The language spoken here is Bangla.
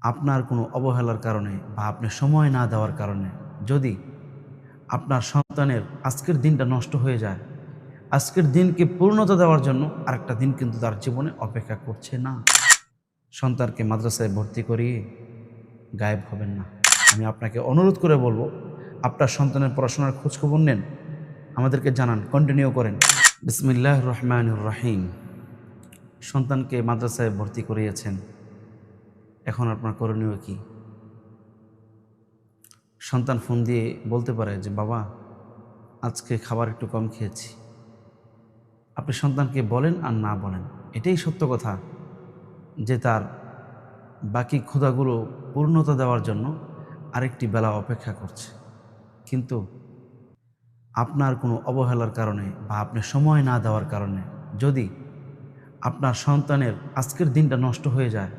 আপনার কোনো অবহেলার কারণে বা আপনি সময় না দেওয়ার কারণে যদি আপনার সন্তানের আজকের দিনটা নষ্ট হয়ে যায়, আজকের দিনকে পূর্ণতা দেওয়ার জন্য আরেকটা দিন কিন্তু তার জীবনে অপেক্ষা করছে না। সন্তানকে মাদ্রাসায় ভর্তি করিয়ে গায়েব হবেন না। আমি আপনাকে অনুরোধ করে বলবো, আপনার সন্তানের পড়াশোনার খোঁজখবর নেন, আমাদেরকে জানান, কন্টিনিউ করেন। বিসমিল্লাহির রহমানির রহিম। সন্তানকে মাদ্রাসায় ভর্তি করিয়েছেন, এখন আপনার করণীয় কি? সন্তান ফোন দিয়ে বলতে পারে যে বাবা, আজকে খাবার একটু কম খেয়েছি। আপনি সন্তানকে বলেন আর না বলেন, এটাই সত্য কথা যে তার বাকি ক্ষুধাগুলো পূর্ণতা দেওয়ার জন্য আরেকটি বেলা অপেক্ষা করছে। কিন্তু আপনার কোনো অবহেলার কারণে বা আপনি সময় না দেওয়ার কারণে যদি আপনার সন্তানের আজকের দিনটা নষ্ট হয়ে যায়,